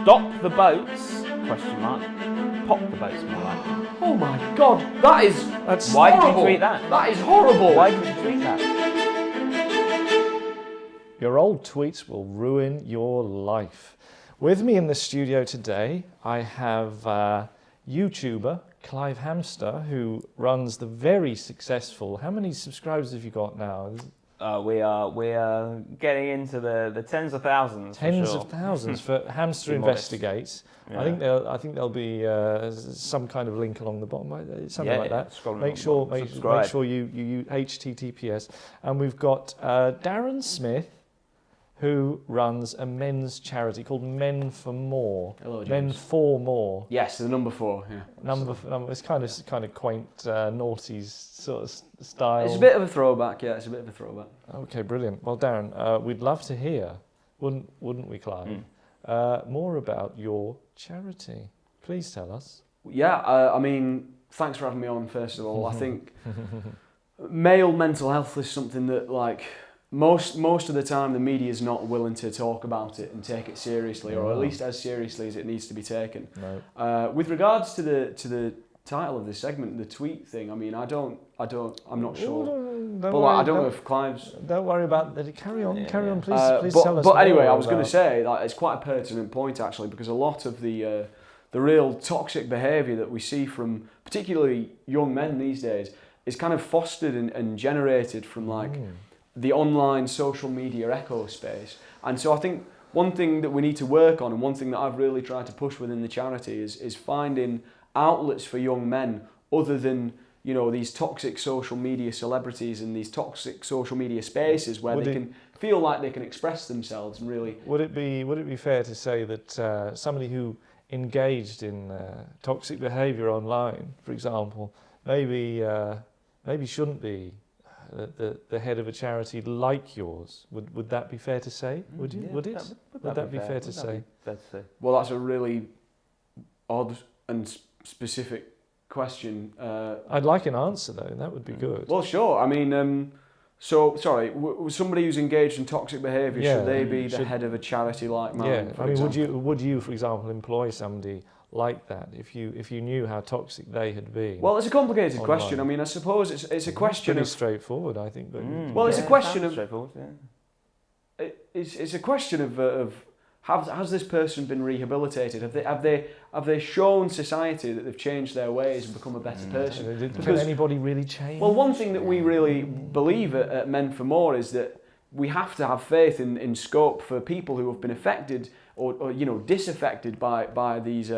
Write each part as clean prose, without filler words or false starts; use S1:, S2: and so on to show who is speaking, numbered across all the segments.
S1: Stop the boats? Question mark. Pop the boats, more like.
S2: Oh my God, that's
S1: Why
S2: horrible.
S1: did you tweet that?
S2: That is horrible.
S1: Why did you tweet that?
S3: Your old tweets will ruin your life. With me in the studio today, I have YouTuber Clive Hamster, who runs the very successful. How many subscribers have you got now?
S1: We are getting into the tens of thousands.
S3: Tens
S1: for sure.
S3: of thousands for Hamster
S1: Be modest.
S3: Investigates.
S1: Yeah.
S3: I think there'll be some kind of link along the bottom, something like that.
S1: Scrolling
S3: Make sure you HTTPS. And we've got Darren Smith, who runs a men's charity called Men for More.
S2: Hello, James.
S3: Men for More.
S2: Yes, the number 4. Yeah.
S3: Number. It's kind of quaint, naughty sort of style.
S2: It's a bit of a throwback. Yeah, it's a bit of a throwback.
S3: Okay, brilliant. Well, Darren, we'd love to hear, wouldn't we, Clive? More about your charity. Please tell us.
S2: Yeah, I mean, thanks for having me on. First of all, I think male mental health is something that, like, most of the time the media is not willing to talk about it and take it seriously, or at least as seriously as it needs to be taken.
S3: No.
S2: With regards to the title of this segment, the tweet thing, I mean, I'm not sure. I don't know if Clive's.
S3: Don't worry about that. Carry on, please. Please
S2: but,
S3: tell us.
S2: But anyway,
S3: more
S2: I was going
S3: about-
S2: to say that it's quite a pertinent point actually, because a lot of the real toxic behaviour that we see from particularly young men these days is kind of fostered and generated from the online social media echo space. And so I think one thing that we need to work on, and one thing that I've really tried to push within the charity is finding outlets for young men other than, you know, these toxic social media celebrities and these toxic social media spaces where they can feel like they can express themselves and really.
S3: Would it be fair to say that somebody who engaged in toxic behaviour online, for example, maybe shouldn't be the head of a charity like yours? Would that be fair to say? Would you?
S1: Yeah,
S3: would it? Would that be fair to say?
S2: Well, that's a really odd and specific question.
S3: I'd like an answer though. That would be good.
S2: Well, sure. I mean, so sorry. Somebody who's engaged in toxic behaviour, should they be the head of a charity like mine?
S3: Yeah.
S2: For
S3: I mean,
S2: example?
S3: would you, for example, employ somebody like that if you knew how toxic they had been?
S2: Well, it's a complicated
S3: online?
S2: question. I mean, I suppose it's a question
S3: Pretty
S2: of.
S3: straightforward, I think. But
S2: Well, it's a question of.
S1: straightforward. Yeah.
S2: It's a question of has this person been rehabilitated? Have they shown society that they've changed their ways and become a better person?
S3: Can anybody really change?
S2: Well, one thing that we really believe at Men for More is that we have to have faith in scope for people who have been affected or you know, disaffected by these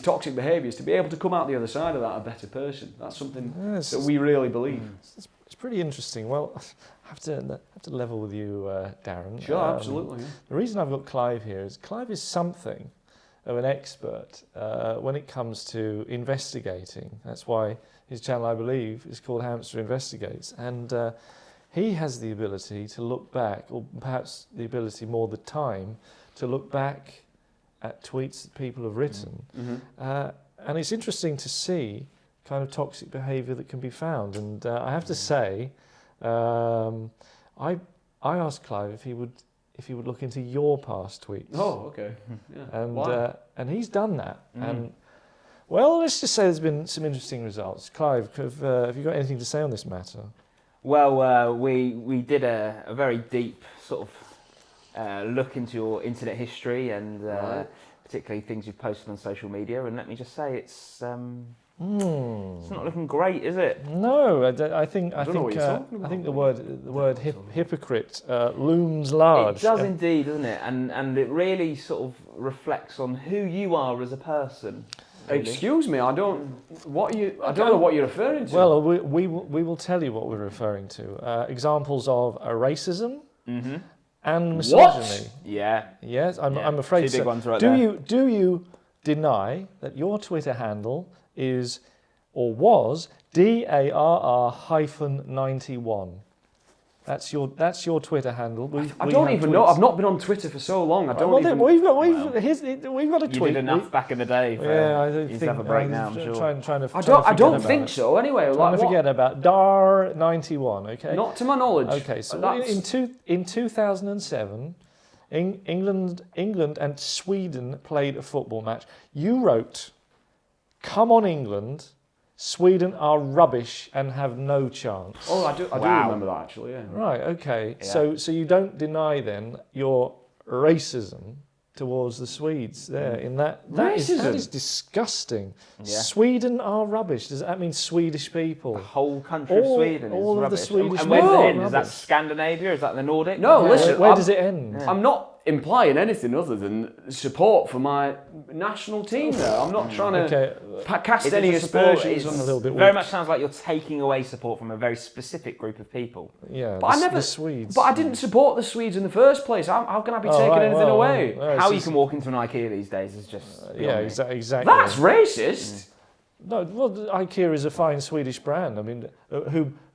S2: toxic behaviours to be able to come out the other side of that a better person. That's something that we really believe.
S3: It's pretty interesting. Well, I have to level with you, Darren.
S2: Sure, absolutely. Yeah.
S3: The reason I've got Clive here is Clive is something of an expert when it comes to investigating. That's why his channel, I believe, is called Hamster Investigates. And he has the ability to look back, or perhaps the ability more the time, to look back at tweets that people have written. And it's interesting to see kind of toxic behaviour that can be found. And I have to say, I asked Clive if he would look into your past tweets.
S2: Oh, okay. Yeah.
S3: And
S2: Why?
S3: and he's done that. And well, let's just say there's been some interesting results. Clive, have you got anything to say on this matter?
S1: Well, we did a very deep sort of look into your internet history and particularly things you've posted on social media. And let me just say, it's not looking great, is it?
S3: No, I think the word hypocrite looms large.
S1: It does indeed, doesn't it? And it really sort of reflects on who you are as a person. Really.
S2: Excuse me, I don't know what you're referring to.
S3: Well, we will tell you what we're referring to. Examples of racism and misogyny.
S1: What? Yeah.
S3: Yes, I'm afraid
S1: Two big
S3: so.
S1: ones right
S3: Do you deny that your Twitter handle is or was DARR-91? That's your Twitter handle.
S2: I don't even know. I've not been on Twitter for so long. I don't even.
S3: We've got a tweet.
S1: You did enough back in the day. For you to have a break now, I'm sure.
S2: I don't think so. Anyway,
S3: trying to forget about DAR-91. Okay.
S2: Not to my knowledge.
S3: Okay. So in 2007, England and Sweden played a football match. You wrote, "Come on, England. Sweden are rubbish and have no chance."
S2: Oh, I do remember that actually. Yeah.
S3: Right. Okay.
S1: Yeah.
S3: So you don't deny then your racism towards the Swedes there in that that is disgusting.
S1: Yeah.
S3: Sweden are rubbish. Does that mean Swedish people?
S1: The whole country of Sweden
S3: all
S1: is
S3: of the
S1: rubbish.
S3: Swedish
S1: and where's
S3: people
S1: it
S3: are
S1: end? Is that
S3: rubbish.
S1: Scandinavia? Is that the Nordic?
S2: No, listen.
S3: Where does it end?
S1: Yeah.
S2: I'm not implying anything other than support for my national team there. I'm not trying to cast
S1: Is it
S2: any
S1: just support?
S2: aspersions
S1: It's
S2: on
S3: a little bit
S1: very
S3: weak.
S1: much sounds like you're taking away support from a very specific group of people.
S3: Yeah,
S2: But
S3: the Swedes.
S2: But I didn't support the Swedes in the first place. How can I be taking
S3: right,
S2: anything away?
S1: How you can walk into an IKEA these days is just
S3: Yeah,
S1: beyond me.
S3: exactly.
S2: That's racist.
S3: No, well, IKEA is a fine Swedish brand. I mean,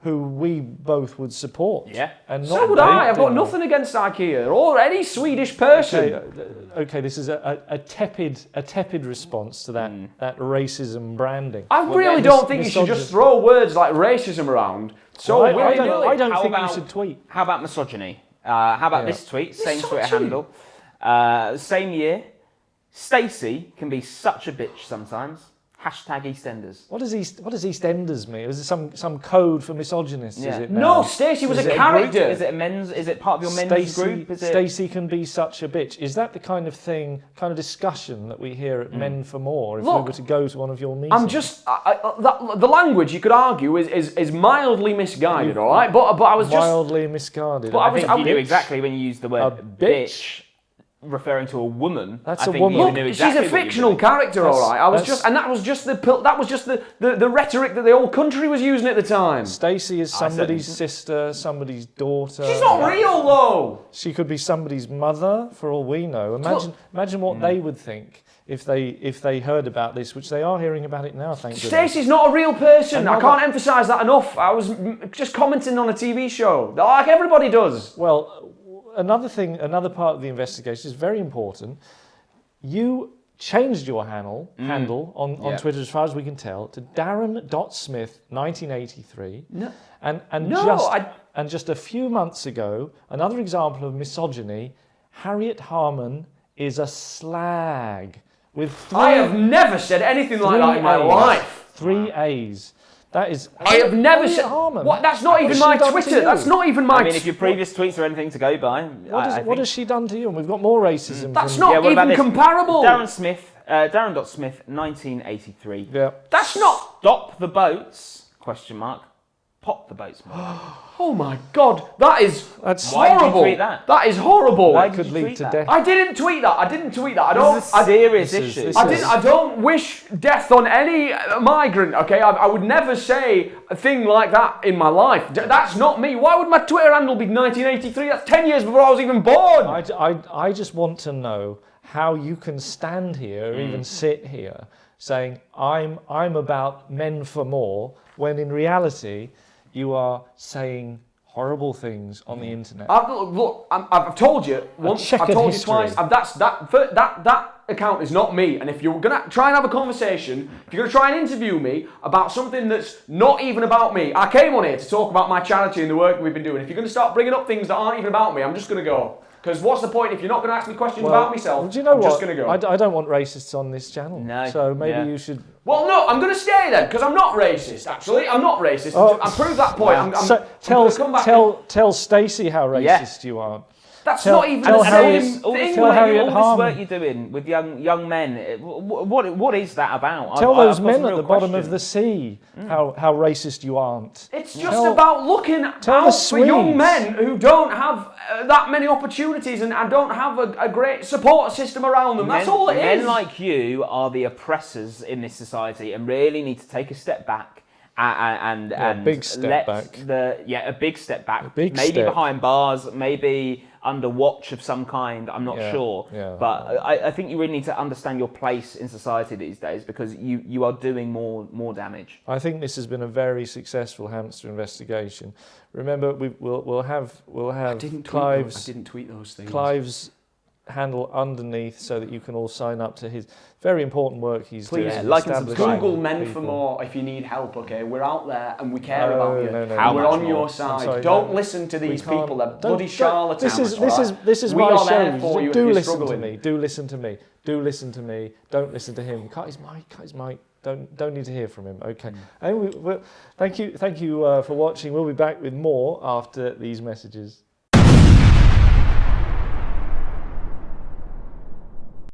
S3: who we both would support.
S1: Yeah.
S3: And not
S2: So would I. I've got
S3: them.
S2: nothing against IKEA or any Swedish person.
S3: Okay, this is a tepid response to that racism branding.
S2: I really don't think you should just throw words like racism around. So
S3: I
S2: willy-nilly.
S3: don't
S1: How
S3: think
S1: about-
S3: you should tweet.
S1: How about misogyny? How about this tweet? Same Twitter
S2: Misogyny?
S1: handle. Same year. Stacey can be such a bitch sometimes. Hashtag EastEnders.
S3: What does EastEnders mean? Is it some code for misogynists?
S1: Yeah.
S3: Is it
S2: No,
S3: now?
S2: Stacey was
S1: Is
S2: a
S1: it
S2: character.
S1: Group? Is it a men's? Is it part of your men's group? Is it?
S3: Stacey can be such a bitch. Is that the kind of thing, kind of discussion that we hear at Men for More? If we
S2: Look,
S3: were to go to one of your meetings,
S2: I'm just the language you could argue is mildly misguided, all right. But I was just
S3: mildly misguided.
S2: But
S1: I think you knew
S2: bitch.
S1: exactly when you used the word
S3: A bitch.
S1: referring to a woman.
S3: That's
S1: I
S3: a
S1: think
S3: woman.
S1: You
S2: Look,
S1: knew
S2: she's
S1: exactly
S2: a
S1: what you were
S2: fictional
S1: doing.
S2: character, all right.
S3: That's-
S2: That was just the rhetoric that the whole country was using at the time.
S3: Stacey is
S1: I
S3: somebody's
S1: said-
S3: sister, somebody's daughter.
S2: She's not real though.
S3: She could be somebody's mother, for all we know. Imagine what they would think if they heard about this, which they are hearing about it now. Thank goodness.
S2: Stacey's not a real person. I
S3: Another-
S2: can't emphasise that enough. I was just commenting on a TV show, like everybody does.
S3: Well, another part of the investigation is very important. You changed your handle on
S1: Yeah.
S3: Twitter, as far as we can tell, to Darren.Smith 1983.
S2: No.
S3: And just a few months ago, another example of misogyny, Harriet Harman is a slag with
S2: I have never said anything like that in my life.
S3: 3 A's. That is.
S2: I have never
S3: Harriet
S2: said.
S3: Harman.
S2: What? That's not even
S3: What's
S2: my
S3: she done to
S2: Twitter.
S3: you?
S2: That's not even my.
S1: I mean, if your previous tweets are anything to go by,
S3: What has she done to you? And we've got more racism.
S2: That's
S3: from-
S2: not
S1: Yeah, what about
S2: even
S1: this?
S2: comparable.
S1: Darren.Smith 1983.
S3: Yeah.
S2: That's not.
S1: Stop the boats? Question mark. Pop the boats.
S2: Oh my God, that's
S3: That's
S1: Why did you
S2: horrible.
S1: tweet that?
S2: That is horrible.
S1: Why
S3: That
S1: did
S3: could
S1: you
S3: lead
S1: tweet
S3: to
S1: that?
S3: death.
S2: I didn't tweet that. I don't.
S1: This is a serious
S3: this is-
S1: issue.
S3: this
S2: I
S3: is-
S2: didn't. I don't wish death on any migrant. Okay, I would never say a thing like that in my life. That's not me. Why would my Twitter handle be 1983? That's 10 years before I was even born.
S3: I just want to know how you can stand here, or even sit here, saying I'm about Men for More, when in reality you are saying horrible things on the internet.
S2: I've told you once. I've
S3: checkered
S2: told you
S3: history.
S2: twice. That account is not me. And if you're gonna try and have a conversation, if you're gonna try and interview me about something that's not even about me, I came on here to talk about my charity and the work we've been doing. If you're gonna start bringing up things that aren't even about me, I'm just gonna go. Because what's the point if you're not going to ask me questions about myself?
S3: Do you know
S2: I'm
S3: what?
S2: just going to go.
S3: I don't want racists on this channel.
S1: No,
S3: So maybe
S1: yeah.
S3: you should.
S2: Well, no, I'm going to stay then because I'm not racist. Actually, I'm not racist.
S3: Oh.
S2: I proved that point.
S1: Wow.
S3: So
S2: I'm gonna come back
S3: tell Stacey how racist you are.
S2: That's
S3: tell-
S2: not even
S3: tell
S2: the
S3: Harriet-
S2: same
S1: all
S2: thing.
S1: this,
S3: tell
S1: work,
S3: Harriet
S1: all this
S3: Harman.
S1: work you're doing with young men, what is that about?
S3: Tell
S1: I've
S3: those
S1: got
S3: men
S1: some
S3: at
S1: real
S3: the bottom of
S1: questions.
S3: the sea how racist you aren't.
S2: It's just
S3: Tell-
S2: about looking
S3: tell
S2: out
S3: the
S2: for young
S3: Swedes.
S2: men who don't have that many opportunities and don't have a great support system around them. That's all it is.
S1: Men like you are the oppressors in this society and really need to take a step back and
S3: big step
S1: let
S3: back.
S1: a big step back.
S3: big
S1: maybe
S3: step.
S1: behind bars, maybe under watch of some kind. I'm not
S3: Yeah,
S1: sure.
S3: yeah.
S1: But I think you really need to understand your place in society these days because you are doing more damage.
S3: I think this has been a very successful hamster investigation. Remember, we'll have
S2: I didn't
S3: Clive's
S2: tweet those things.
S3: Clive's handle underneath so that you can all sign up to his very important work he's
S2: Please,
S3: doing.
S2: like and
S3: establishing
S2: subscribe. Google Men for
S3: people.
S2: More if you need help, okay? We're out there and we care about you.
S3: No,
S2: And we're
S1: much
S2: on
S1: more?
S2: your
S3: I'm
S2: side.
S3: sorry,
S2: don't
S3: no.
S2: listen to these
S3: can't-
S2: people. They're
S3: don't-
S2: bloody charlatans.
S3: This is
S2: we
S3: my
S2: are
S3: show.
S2: there for you
S3: Do
S2: if you're
S3: listen
S2: struggling.
S3: to me. Do listen to me. Do listen to me. Don't listen to him. Cut his mic. Cut his mic. Don't need to hear from him. Okay. And thank you for watching. We'll be back with more after these messages.